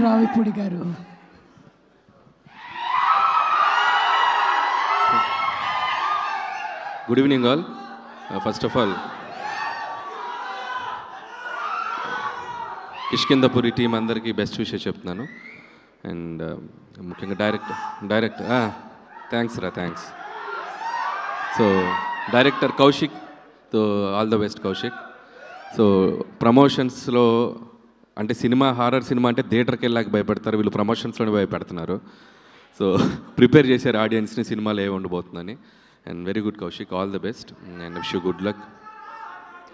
రావిపూడి గారు. Good evening all. First of all Kishkindhapuri team అందరికీ best విషయం చెప్తున్నాను. అండ్ ముఖ్యంగా director thanks. So director Kaushik, so all the best Kaushik. So ప్రమోషన్స్లో అంటే హారర్ సినిమా అంటే థియేటర్కి వెళ్ళాక భయపడతారు, వీళ్ళు ప్రమోషన్స్లోనే భయపెడుతున్నారు. సో ప్రిపేర్ చేశారు ఆడియన్స్ని సినిమాలో ఏ ఉండబోతుందని. And very good Kaushik, all the best and wish you good luck.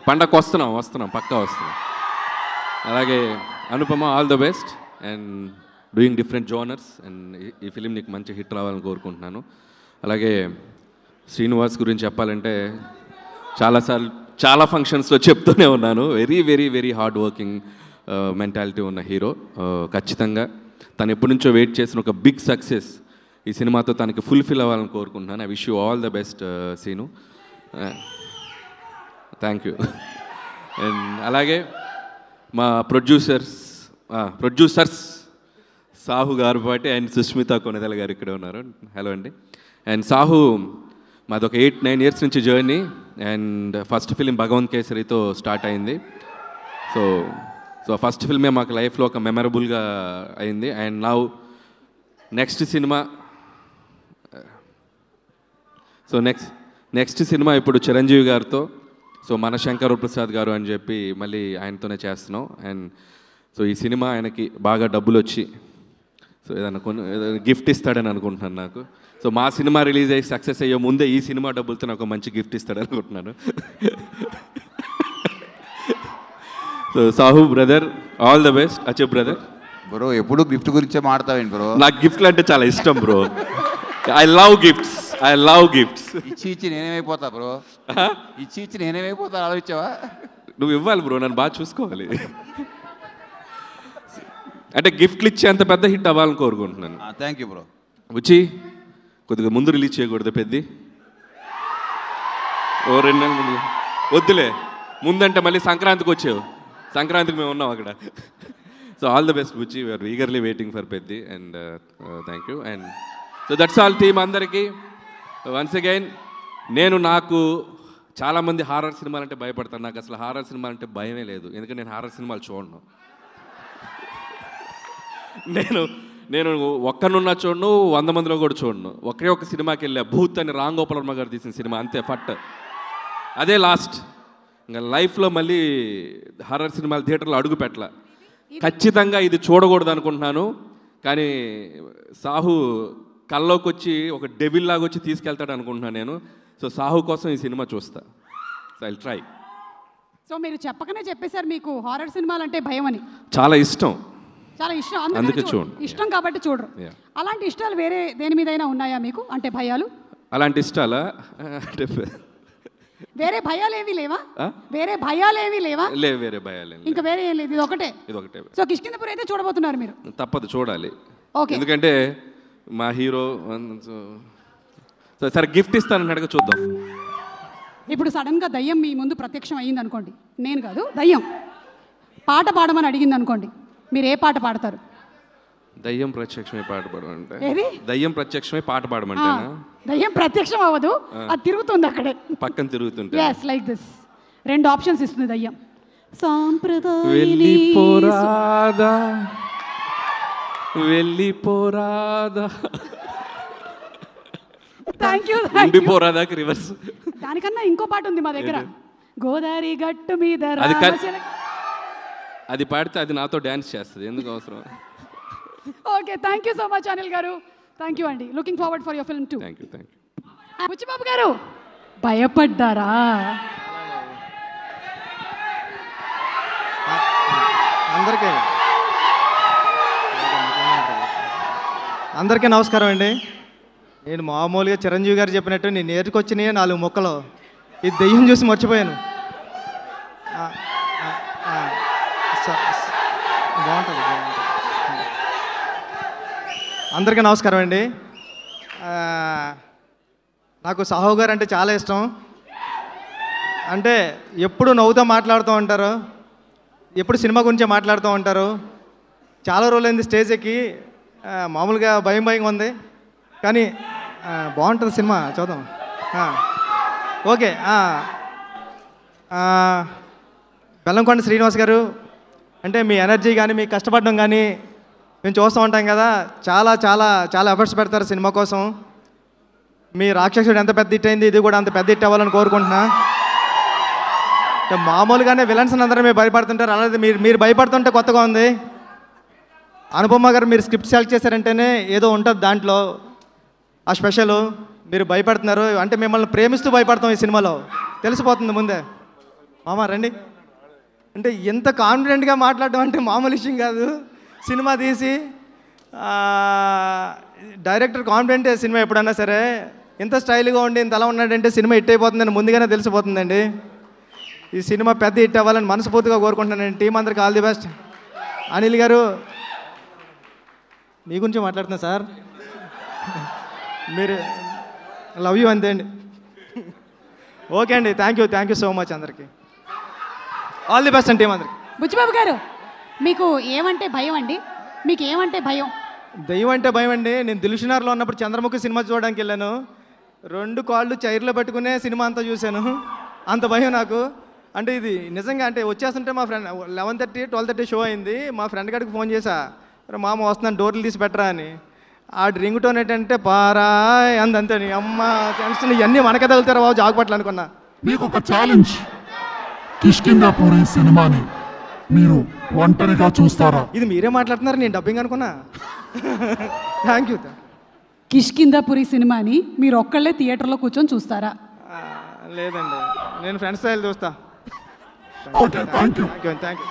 పండగకు వస్తున్నాం పక్కా వస్తున్నాం. అలాగే Anupama, all the best and doing different genres. And ఈ ఫిలిం నీకు మంచి హిట్ రావాలని కోరుకుంటున్నాను. అలాగే శ్రీనివాస్ గురించి చెప్పాలంటే చాలా ఫంక్షన్స్లో చెప్తూనే ఉన్నాను, very very very hard working mentality ఉన్న హీరో. ఖచ్చితంగా తను ఎప్పటి నుంచో వెయిట్ చేసిన ఒక బిగ్ సక్సెస్ ఈ సినిమాతో తనకి ఫుల్ఫిల్ అవ్వాలని కోరుకుంటున్నాను. I wish you all the best Seenu. Thank you. And అలాగే మా ప్రొడ్యూసర్స్ సాహు గారు పాటి అండ్ సుష్మిత కొనదల గారు ఇక్కడే ఉన్నారు. హలో అండి. అండ్ సాహు మాది ఒక 8-9 ఇయర్స్ నుంచి journey. And first film Bhagavanth కేసరితో స్టార్ట్ అయింది. సో ఫస్ట్ ఫిల్మే మాకు లైఫ్లో ఒక మెమరబుల్గా అయింది. అండ్ నౌ నెక్స్ట్ సినిమా ఇప్పుడు చిరంజీవి గారితో, సో మన శంకర్ ప్రసాద్ గారు అని చెప్పి మళ్ళీ ఆయనతోనే చేస్తున్నాం. అండ్ సో ఈ సినిమా ఆయనకి బాగా డబ్బులు వచ్చి సో ఏదైనా గిఫ్ట్ ఇస్తాడని అనుకుంటున్నాను నాకు. సో మా సినిమా రిలీజ్ అయ్యి సక్సెస్ అయ్యే ముందే ఈ సినిమా డబ్బులతో నాకు మంచి గిఫ్ట్ ఇస్తాడని అనుకుంటున్నాను. So Sahu brother, all the best. అచ్చే బ్రదర్. బ్రో ఎప్పుడు గిఫ్ట్ గురించే మాట్లాడతావేంటి బ్రో? నాకు గిఫ్ట్లు అంటే చాలా ఇష్టం బ్రో. I love gifts. ఇచ్చి నేనేమైపోతా బ్రో? ఇచ్చి నేనేమైపోతా ఆలోచించావా? నువ్వు ఇవ్వాలి బ్రో, నన్ను బాగా చూసుకోవాలి. అంటే గిఫ్ట్లు ఇచ్చే అంత పెద్ద హిట్ అవ్వాలని కోరుకుంటున్నాను. Thank you bro. వచ్చి కొద్దిగా ముందు రిలీజ్ చేయకూడదు పెద్ద, ఓ 2 నెలల ముందు వద్దులే. ముందంటే మళ్ళీ సంక్రాంతికి వచ్చావు, సంక్రాంతికి మేము ఉన్నాం అక్కడ. So all the best Buchi, we're eagerly waiting for Peddi. And thank you. And so that's all team అందరికీ. వన్స్ అగైన్ నాకు చాలామంది హారర్ సినిమాలు అంటే భయపడతాను. నాకు అసలు హారర్ సినిమాలు అంటే భయమే లేదు, ఎందుకంటే నేను హారర్ సినిమాలు చూడను. నేను ఒక్కనున్నా చూడను, 100 మందిలో కూడా చూడను. ఒక సినిమాకి వెళ్ళా, భూత్ అని రామ్ గోపాల్ వర్మ గారు తీసిన సినిమా, అంతే ఫట్. అదే లాస్ట్. ఇంకా లైఫ్లో మళ్ళీ హారర్ సినిమాలు థియేటర్లో అడుగు పెట్టాల. ఖచ్చితంగా ఇది చూడకూడదు అనుకుంటున్నాను, కానీ సాహు కల్లోకి వచ్చి ఒక డెవిల్ లాగా వచ్చి తీసుకెళ్తాడు అనుకుంటున్నాను నేను. సో సాహు కోసం ఈ సినిమా చూస్తా. So I'll try. సో మీరు చెప్పకనే చెప్పేశారు మీకు హారర్ సినిమాలు అంటే భయం అని. చాలా ఇష్టం, అందుకే చూడండి. ఇష్టం కాబట్టి చూడరు. అలాంటి ఇష్టాలు వేరే దేని మీదైనా ఉన్నాయా మీకు? అంటే భయాలు అలాంటి ఇష్టాలా? అంటే వేరే భయాలు ఏమీ లేవా? వేరే భయాలు ఇంకా వేరే ఏం లేదు, ఇది ఒకటే. సో కిష్కిందపురి అయితే చూడబోతున్నారు మీరు? తప్పదు, చూడాలి. ఓకే. ఎందుకంటే మా హీరో. సరే గిఫ్ట్ ఇస్తానని అడగ, చూద్దాం. ఇప్పుడు సడన్గా దయ్యం మీ ముందు ప్రత్యక్షం అయ్యింది అనుకోండి, నేను కాదు దయ్యం పాట పాడమని అడిగింది అనుకోండి, మీరు ఏ పాట పాడతారు? దయ్యం ప్రత్యక్షమే పాట పాడమంటే? దయ్యం ప్రత్యక్షమే పాట పాడమంటే? దయ్యం ప్రత్యక్షం అవ్వదు, అది తిరుగుతుంది అక్కడే పక్కన తిరుగుతుంది. yes like this. 2 ఆప్షన్స్ ఇస్తుంది దయ్యం. వెళ్ళిపోరాదా థ్యాంక్ యూ. ఉండిపోరాదాకి రివర్స్. దానికన్నా ఇంకో పాట ఉంది మా దగ్గర, గోదావరి గట్టు మీద. అది పాడితే అది నాతో డ్యాన్స్ చేస్తుంది, ఎందుకు అవసరం? Okay, thank you so much Anil garu. Thank you అండి. Looking forward for your film too. Thank you. Buchibabu garu భయపడ్డారా? అందరికీ నమస్కారం అండి. నేను మామూలుగా చిరంజీవి గారు చెప్పినట్టు నేను నేర్చుకొచ్చినాయి 4 ముక్కలు, ఇది దెయ్యం చూసి మర్చిపోయాను. బాగుంటుంది. అందరికీ నమస్కారం అండి. నాకు సాహు గారు అంటే చాలా ఇష్టం. అంటే ఎప్పుడు నవ్వుతూ మాట్లాడుతూ ఉంటారు, ఎప్పుడు సినిమా గురించే మాట్లాడుతూ ఉంటారు. చాలా రోజులైంది స్టేజ్ ఎక్కి. మామూలుగా భయం భయంగా ఉంది, కానీ బాగుంటుంది సినిమా, చూద్దాం. ఓకే. బెల్లంకొండ శ్రీనివాస్ గారు, అంటే మీ ఎనర్జీ కానీ మీ కష్టపడడం కానీ మేము చూస్తూ ఉంటాం కదా, చాలా చాలా చాలా ఎఫర్ట్స్ పెడతారు సినిమా కోసం. మీ రాక్షసుడు ఎంత పెద్ద హిట్ అయింది, ఇది కూడా అంత పెద్ద హిట్ అవ్వాలని కోరుకుంటున్నా. మామూలుగానే విలన్స్ అందరూ మీరు భయపడుతుంటారు, అలాగే మీరు భయపడుతుంటే కొత్తగా ఉంది. అనుపమ గారు మీరు స్క్రిప్ట్ సెలెక్ట్ చేశారంటేనే ఏదో ఉంటుంది దాంట్లో ఆ స్పెషల్. మీరు భయపడుతున్నారు అంటే మిమ్మల్ని ప్రేమిస్తూ భయపడతాం ఈ సినిమాలో, తెలిసిపోతుంది ముందే. మామ రండి. అంటే ఎంత కాన్ఫిడెంట్గా మాట్లాడడం అంటే మామూలు విషయం కాదు. సినిమా తీసి డైరెక్టర్ కాన్ఫిడెంటే సినిమా ఎప్పుడన్నా సరే. ఇంత స్టైల్గా ఉండి ఇంత అలా ఉన్నాడంటే సినిమా హిట్ అయిపోతుందని ముందుగానే తెలిసిపోతుందండి. ఈ సినిమా పెద్ద హిట్ అవ్వాలని మనస్ఫూర్తిగా కోరుకుంటున్నానండి. టీం అందరికి ఆల్ ది బెస్ట్. అనిల్ గారు మీ గురించి మాట్లాడుతున్నా సార్, మీరు లవ్ యూ అంతే అండి. ఓకే అండి, థ్యాంక్ యూ సో మచ్ అందరికీ. ఆల్ ది బెస్ట్ అండి టీం అందరికి. బుచ్చిబాబు గారు, మీకు ఏమంటే భయం అండి? మీకు ఏమంటే భయం? దయ్యం అంటే భయం అండి. నేను దిల్షునార్లో ఉన్నప్పుడు చంద్రముఖి సినిమా చూడడానికి వెళ్ళాను. 2 కాళ్ళు చైర్లో పెట్టుకునే సినిమా అంతా చూశాను. అంత భయం నాకు. అంటే ఇది నిజంగా అంటే వచ్చేస్తుంటే మా ఫ్రెండ్ 11:30 12:30 షో అయింది. మా ఫ్రెండ్ గారికి ఫోన్ చేశా, మామ వస్తున్నాను డోర్లు తీసి పెట్టరా అని. ఆ రింగ్ టోన్ ఏంటంటే పారాయ్ అంతే. అమ్మ టెన్షన్, ఇవన్నీ మనకే తగులుతారా బాబు జాగ్పట్లు అనుకున్నా. మీకు ఒక ఛాలెంజ్, కిష్కింధాపురి సినిమాని మీరు ఒంటరిగా చూస్తారా? ఇది మీరే మాట్లాడుతున్నారు, నేను డబ్బింగ్ అనుకున్నా. Thank you. కిష్కింధాపురి సినిమాని మీరు ఒక్కళ్ళే థియేటర్లో కూర్చొని చూస్తారా? లేదండి, నేను ఫ్రెండ్స్ స్టైల్ చూస్తా. Okay, thank you. Thank you.